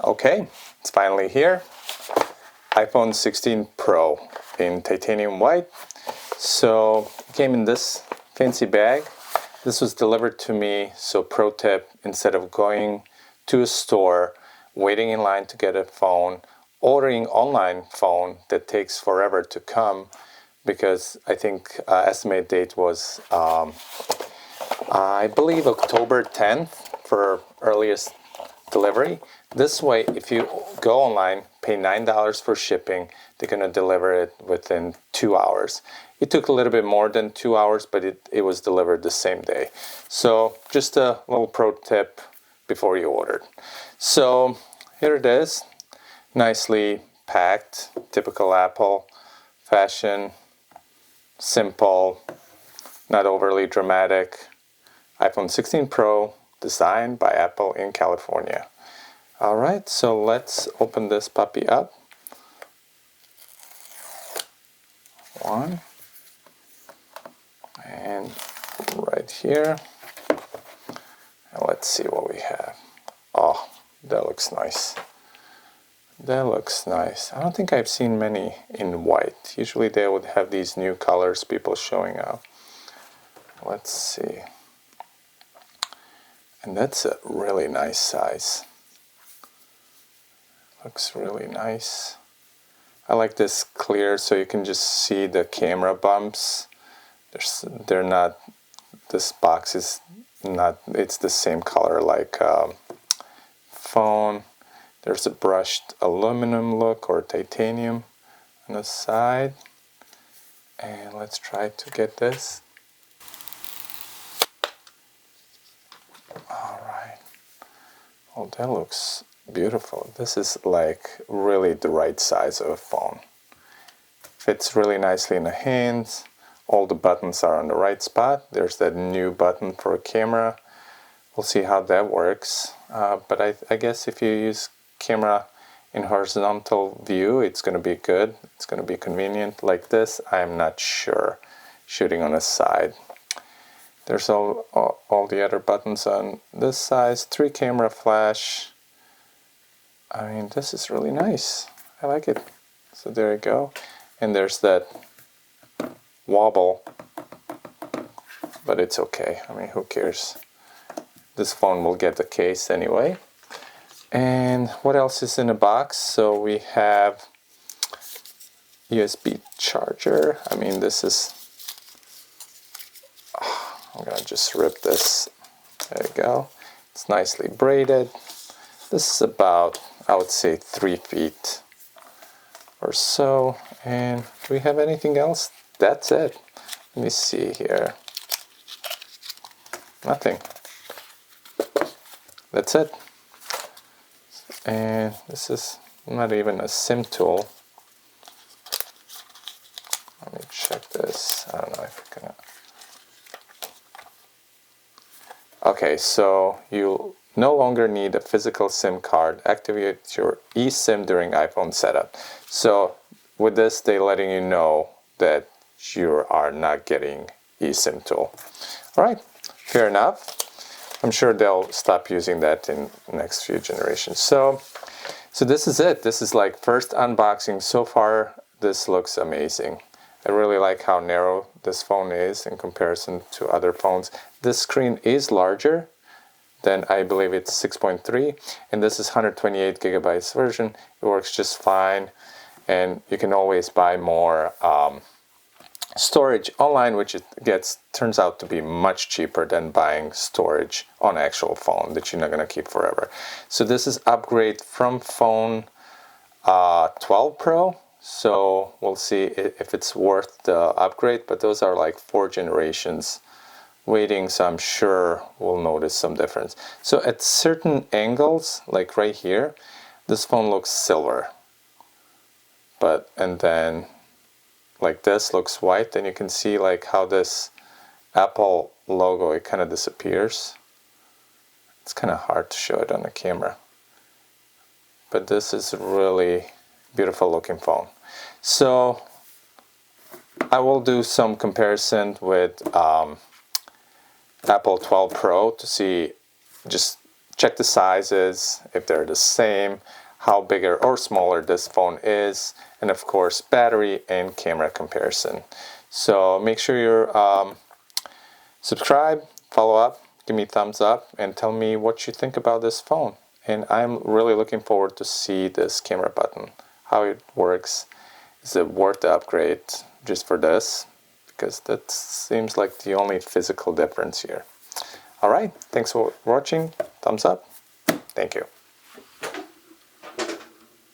Okay, it's finally here. iPhone 16 Pro in titanium white. So it came in this fancy bag. This was delivered to me. So pro tip, instead of going to a store, waiting in line to get a phone, ordering online phone that takes forever to come, because I think estimated date was I believe October 10th for earliest delivery. This way, if you go online, pay $9 for shipping, they're going to deliver it within 2 hours. It took a little bit more than 2 hours, but it was delivered the same day. So just a little pro tip before you ordered. So here it is, nicely packed, typical Apple fashion, simple, not overly dramatic. iPhone 16 Pro, designed by Apple in California. All right, so let's open this puppy up. One. And right here. And let's see what we have. Oh, that looks nice. That looks nice. I don't think I've seen many in white. Usually they would have these new colors, people showing up. Let's see. And that's a really nice size. Looks really nice. I like this clear so you can just see the camera bumps. They're not, this box is not, it's the same color like phone. There's a brushed aluminum look or titanium on the side. And let's try to get this. All right. Oh, that looks beautiful. This is like really the right size of a phone. Fits really nicely in the hands. All the buttons are on the right spot. There's that new button for a camera. We'll see how that works. But I guess if you use camera in horizontal view, it's going to be good. It's going to be convenient. Like this, I'm not sure. Shooting on the side. There's all the other buttons on this size. 3 camera flash. I mean, this is really nice. I like it. So there you go. And there's that wobble. But it's okay. I mean, who cares? This phone will get the case anyway. And what else is in the box? So we have USB charger. I mean, this is... I'm going to just rip this. There you go. It's nicely braided. This is about, I would say, 3 feet or so. And do we have anything else? That's it. Let me see here. Nothing. That's it. And this is not even a SIM tool. Let me check this. I don't know if I can. Okay, so you no longer need a physical SIM card. Activate your eSIM during iPhone setup. So with this, they're letting you know that you are not getting eSIM tool. All right, fair enough. I'm sure they'll stop using that in the next few generations. So this is it. This is like first unboxing. So far, this looks amazing. I really like how narrow this phone is in comparison to other phones. This screen is larger than, I believe it's 6.3, and this is 128 gigabytes version. It works just fine, and you can always buy more storage online, which turns out to be much cheaper than buying storage on actual phone that you're not going to keep forever. So this is upgrade from phone 12 Pro. So we'll see if it's worth the upgrade, but those are like 4 generations waiting, so I'm sure we'll notice some difference. So at certain angles, like right here, this phone looks silver. And then like this looks white, and you can see like how this Apple logo, it kind of disappears. It's kind of hard to show it on the camera. But this is really beautiful looking phone. So I will do some comparison with Apple 12 Pro to see, just check the sizes, if they're the same, how bigger or smaller this phone is, and of course battery and camera comparison. So make sure you're subscribe, follow up, give me a thumbs up, and tell me what you think about this phone. And I'm really looking forward to see this camera button, how it works. Is it worth the upgrade just for this? Because that seems like the only physical difference here. All right, thanks for watching. Thumbs up. Thank you.